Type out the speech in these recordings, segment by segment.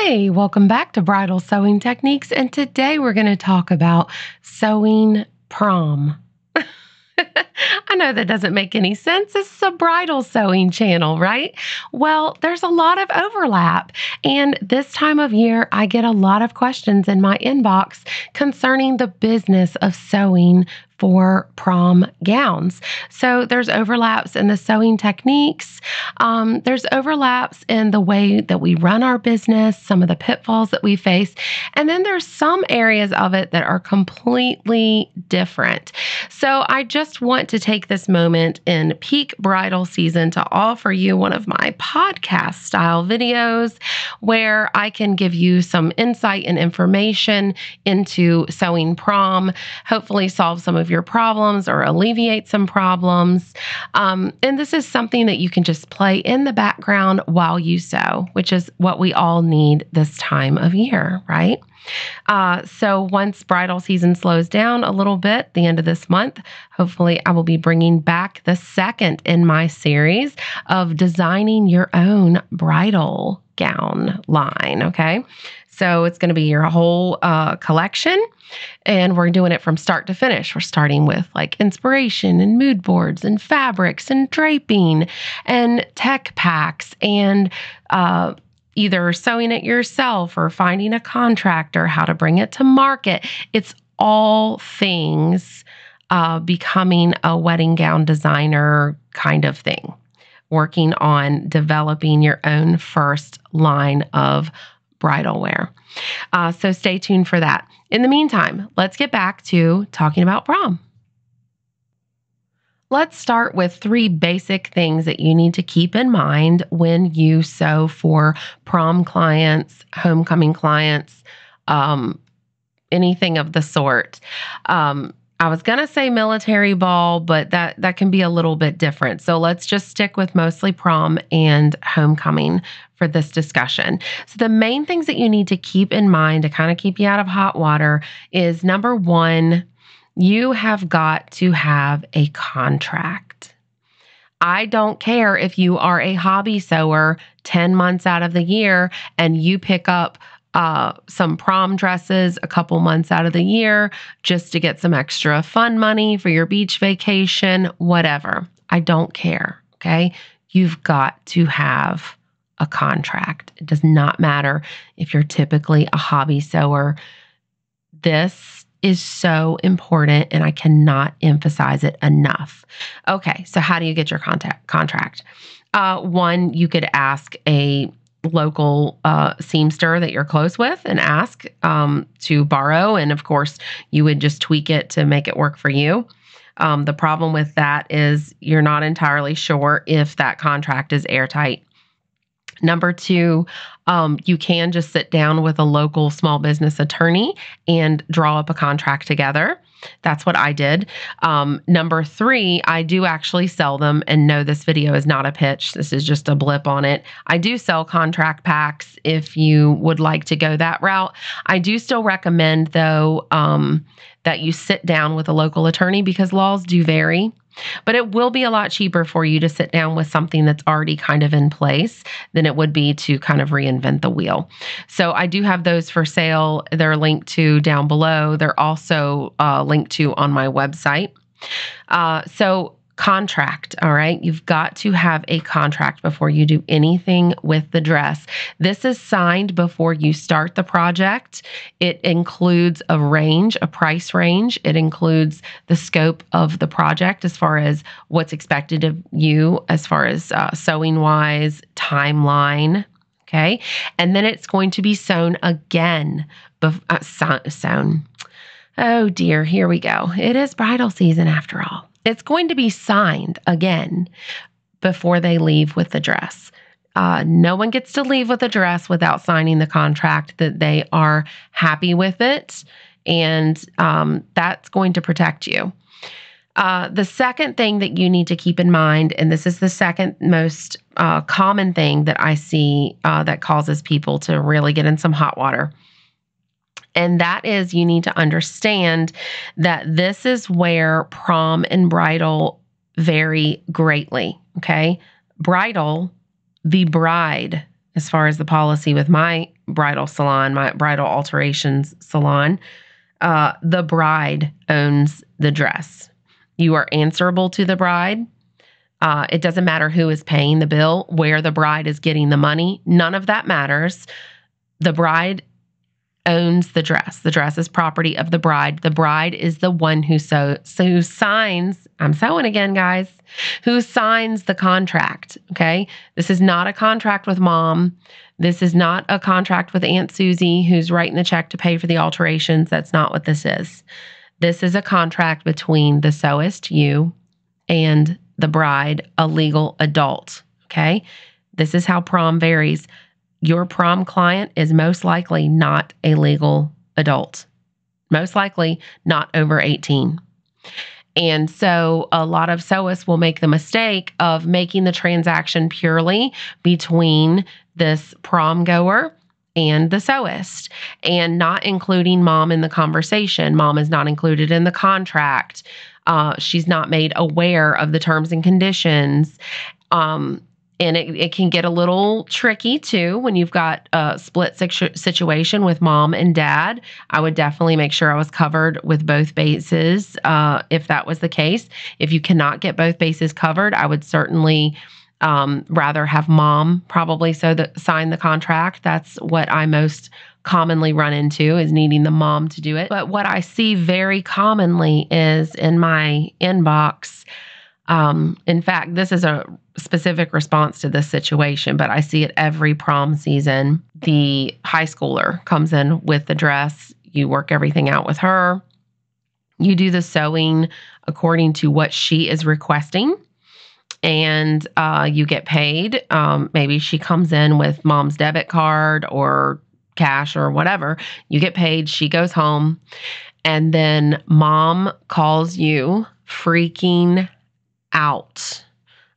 Hey, welcome back to Bridal Sewing Techniques, and today we're going to talk about sewing prom. I know that doesn't make any sense. This is a bridal sewing channel, right? Well, there's a lot of overlap, and this time of year, I get a lot of questions in my inbox concerning the business of sewing for prom gowns. So there's overlaps in the sewing techniques. There's overlaps in the way that we run our business, some of the pitfalls that we face, and then there's some areas of it that are completely different. So I just want to take this moment in peak bridal season to offer you one of my podcast style videos where I can give you some insight and information into sewing prom, hopefully solve some of your problems or alleviate some problems. And this is something that you can just play in the background while you sew, which is what we all need this time of year, right? So once bridal season slows down a little bit, the end of this month, hopefully I will be bringing back the second in my series of designing your own bridal gown line, okay? So it's going to be your whole collection, and we're doing it from start to finish. We're starting with like inspiration and mood boards and fabrics and draping and tech packs and either sewing it yourself or finding a contractor, how to bring it to market. It's all things becoming a wedding gown designer kind of thing, working on developing your own first line of bridal wear. So stay tuned for that. In the meantime, let's get back to talking about prom. Let's start with 3 basic things that you need to keep in mind when you sew for prom clients, homecoming clients, anything of the sort. I was going to say military ball, but that can be a little bit different. So let's just stick with mostly prom and homecoming for this discussion. So the main things that you need to keep in mind to kind of keep you out of hot water is, number 1, you have got to have a contract. I don't care if you are a hobby sewer 10 months out of the year and you pick up some prom dresses a couple months out of the year just to get some extra fun money for your beach vacation, whatever. I don't care, okay? You've got to have a contract. It does not matter if you're typically a hobby sewer. This is so important, and I cannot emphasize it enough. Okay, so how do you get your contract? 1, you could ask a local seamster that you're close with and ask to borrow. And of course, you would just tweak it to make it work for you. The problem with that is you're not entirely sure if that contract is airtight. Number 2, you can just sit down with a local small business attorney and draw up a contract together. That's what I did. Number 3, I do actually sell them, and no, this video is not a pitch. This is just a blip on it. I do sell contract packs if you would like to go that route. I do still recommend, though, that you sit down with a local attorney because laws do vary. But it will be a lot cheaper for you to sit down with something that's already kind of in place than it would be to kind of reinvent the wheel. So I do have those for sale. They're linked to down below. They're also linked to on my website. So contract, all right? You've got to have a contract before you do anything with the dress. This is signed before you start the project. It includes a range, a price range. It includes the scope of the project as far as what's expected of you, as far as sewing-wise, timeline, okay? And then it's going to be sewn again. Sewn. Oh dear, here we go. It is bridal season after all. It's going to be signed again before they leave with the dress. No one gets to leave with a dress without signing the contract that they are happy with it, and that's going to protect you. The second thing that you need to keep in mind, and this is the second most common thing that I see that causes people to really get in some hot water, and that is you need to understand that this is where prom and bridal vary greatly, okay? Bridal, the bride as far as the policy with my bridal salon, my bridal alterations salon, the bride owns the dress. You are answerable to the bride. It doesn't matter who is paying the bill, where the bride is getting the money. None of that matters. The bride owns the dress. The dress is property of the bride. The bride is the one who signs, I'm sewing again, guys, who signs the contract, okay? This is not a contract with mom. This is not a contract with Aunt Susie who's writing the check to pay for the alterations. That's not what this is. This is a contract between the sewist, you, and the bride, a legal adult, okay? This is how prom varies. Your prom client is most likely not a legal adult, most likely not over 18. And so a lot of sewists will make the mistake of making the transaction purely between this prom goer and the sewist and not including mom in the conversation. Mom is not included in the contract. She's not made aware of the terms and conditions. And it can get a little tricky too when you've got a split situation with mom and dad. I would definitely make sure I was covered with both bases if that was the case. If you cannot get both bases covered, I would certainly rather have mom probably sign the contract. That's what I most commonly run into, is needing the mom to do it. But what I see very commonly is in my inbox, in fact, this is a specific response to this situation, but I see it every prom season. The high schooler comes in with the dress. You work everything out with her. You do the sewing according to what she is requesting, and you get paid. Maybe she comes in with mom's debit card or cash or whatever. You get paid. She goes home, and then mom calls you freaking out,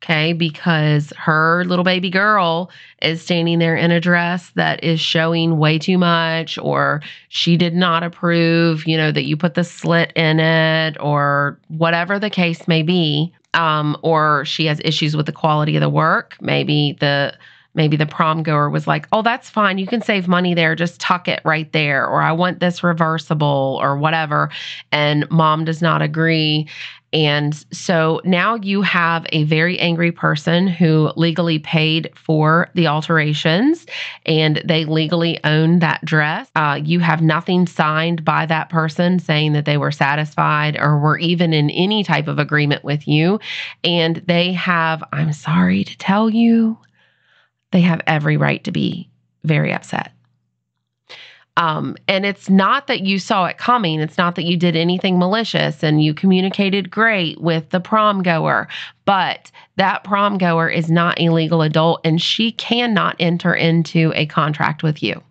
okay, because her little baby girl is standing there in a dress that is showing way too much, or she did not approve, that you put the slit in it, or whatever the case may be, or she has issues with the quality of the work. Maybe the prom goer was like, oh, that's fine. You can save money there. Just tuck it right there. Or I want this reversible or whatever. And mom does not agree. And so now you have a very angry person who legally paid for the alterations and they legally own that dress. You have nothing signed by that person saying that they were satisfied or were even in any type of agreement with you. And they have, I'm sorry to tell you, they have every right to be very upset. And it's not that you saw it coming. It's not that you did anything malicious and you communicated great with the prom goer, but that prom goer is not a legal adult and she cannot enter into a contract with you.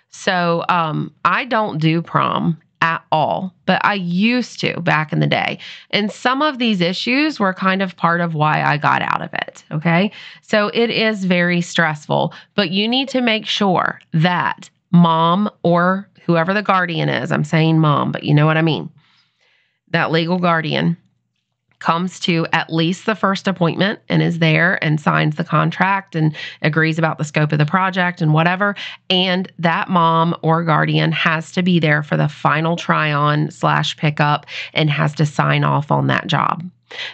So I don't do prom at all, but I used to back in the day. And some of these issues were kind of part of why I got out of it. Okay. So it is very stressful, but you need to make sure that mom or whoever the guardian is, I'm saying mom, but you know what I mean, that legal guardian comes to at least the first appointment and is there and signs the contract and agrees about the scope of the project and whatever. And that mom or guardian has to be there for the final try-on / pickup and has to sign off on that job.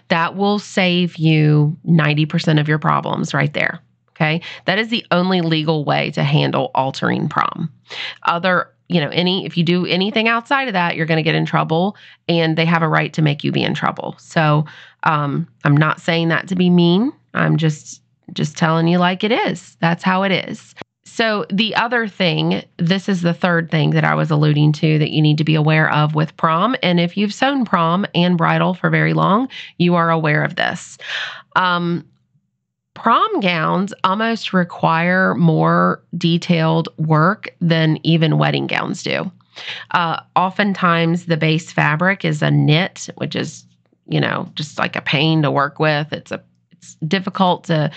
That will save you 90% of your problems right there. Okay. That is the only legal way to handle altering prom. If you do anything outside of that, you're going to get in trouble and they have a right to make you be in trouble. So, I'm not saying that to be mean. I'm just telling you like it is. That's how it is. So the other thing, this is the third thing that I was alluding to that you need to be aware of with prom. And if you've sewn prom and bridal for very long, you are aware of this. Prom gowns almost require more detailed work than even wedding gowns do. Oftentimes the base fabric is a knit, which is, just like a pain to work with. It's It's difficult to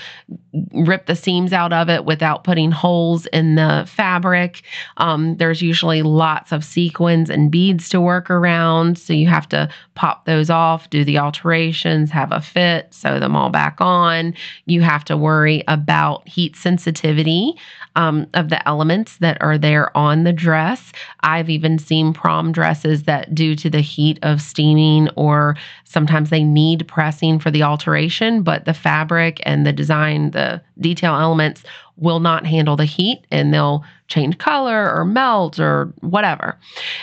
rip the seams out of it without putting holes in the fabric. There's usually lots of sequins and beads to work around, so you have to pop those off, do the alterations, have a fit, sew them all back on. You have to worry about heat sensitivity of the elements that are there on the dress. I've even seen prom dresses that, due to the heat of steaming, or sometimes they need pressing for the alteration, but the fabric and the design, the detail elements will not handle the heat and they'll change color or melt or whatever.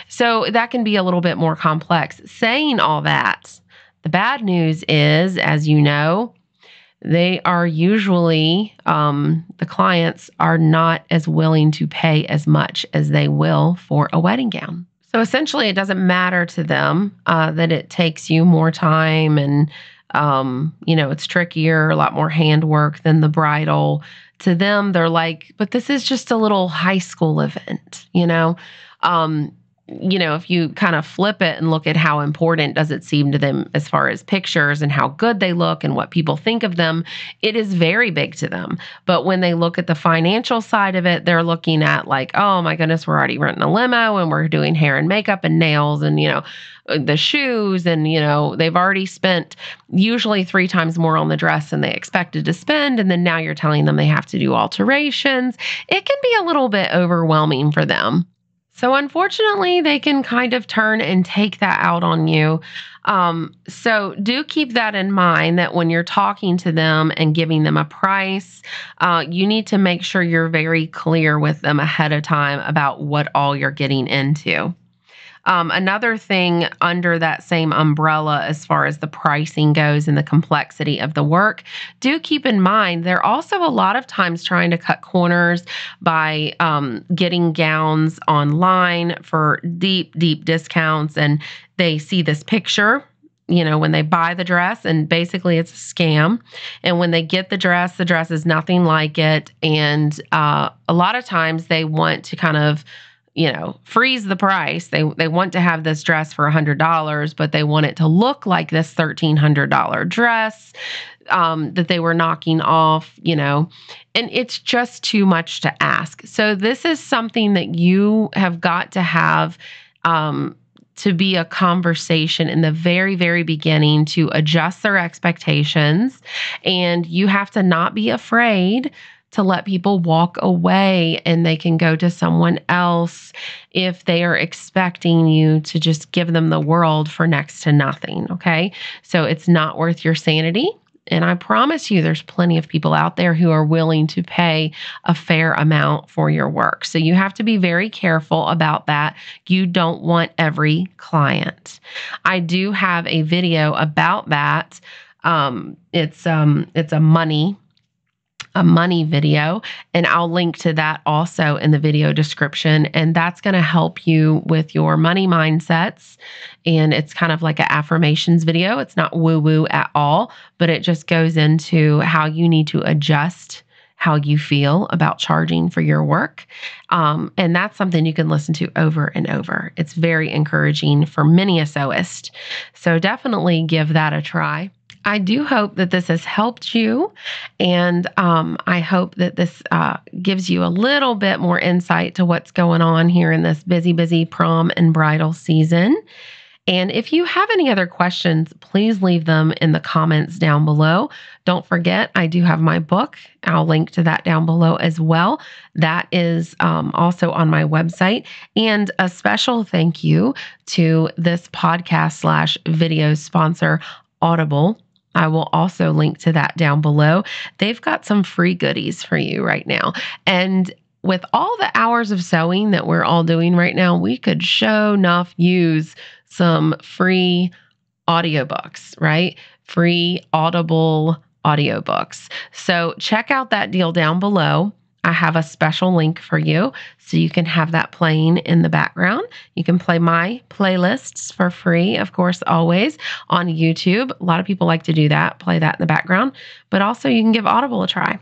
So that can be a little bit more complex. Saying all that, the bad news is, as you know, they are usually, the clients are not as willing to pay as much as they will for a wedding gown. So essentially, it doesn't matter to them that it takes you more time and, it's trickier, a lot more handwork than the bridal. To them, they're like, but this is just a little high school event, if you kind of flip it and look at how important does it seem to them as far as pictures and how good they look and what people think of them, it is very big to them. But when they look at the financial side of it, they're looking at like, oh my goodness, we're already renting a limo and we're doing hair and makeup and nails and, the shoes and, they've already spent usually 3 times more on the dress than they expected to spend. And then now you're telling them they have to do alterations. It can be a little bit overwhelming for them. So unfortunately, they can kind of turn and take that out on you. So do keep that in mind, that when you're talking to them and giving them a price, you need to make sure you're very clear with them ahead of time about what all you're getting into. Another thing under that same umbrella, as far as the pricing goes and the complexity of the work, do keep in mind they're also a lot of times trying to cut corners by getting gowns online for deep, deep discounts. And they see this picture, when they buy the dress, and basically it's a scam. And when they get the dress is nothing like it. And a lot of times they want to kind of freeze the price. They want to have this dress for $100, but they want it to look like this $1,300 dress that they were knocking off, and it's just too much to ask. So this is something that you have got to have to be a conversation in the very, very beginning to adjust their expectations. And you have to not be afraid to let people walk away, and they can go to someone else if they are expecting you to just give them the world for next to nothing, okay? So it's not worth your sanity. And I promise you, there's plenty of people out there who are willing to pay a fair amount for your work. So you have to be very careful about that. You don't want every client. I do have a video about that. It's a money video, and I'll link to that also in the video description. And that's going to help you with your money mindsets. And it's kind of like an affirmations video. It's not woo-woo at all, but it just goes into how you need to adjust how you feel about charging for your work. And that's something you can listen to over and over. It's very encouraging for many a sewist. So definitely give that a try. I do hope that this has helped you, and I hope that this gives you a little bit more insight to what's going on here in this busy, busy prom and bridal season. And if you have any other questions, please leave them in the comments down below. Don't forget, I do have my book. I'll link to that down below as well. That is also on my website. And a special thank you to this podcast / video sponsor, Audible. I will also link to that down below. They've got some free goodies for you right now. And with all the hours of sewing that we're all doing right now, we could sure enough use some free audiobooks, right? Free Audible audiobooks. So check out that deal down below. I have a special link for you so you can have that playing in the background. You can play my playlists for free, of course, always on YouTube. A lot of people like to do that, play that in the background, but also you can give Audible a try.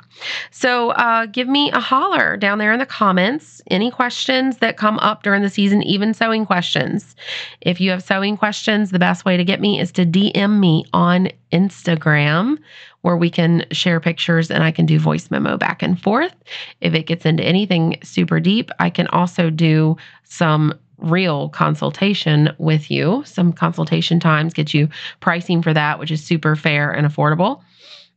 So give me a holler down there in the comments. Any questions that come up during the season, even sewing questions. If you have sewing questions, the best way to get me is to DM me on Instagram. where we can share pictures and I can do voice memo back and forth. If it gets into anything super deep, I can also do some real consultation with you. Some consultation times get you pricing for that, which is super fair and affordable.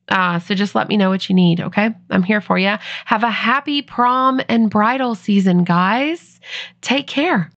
So just let me know what you need, okay? I'm here for you. Have a happy prom and bridal season, guys. Take care.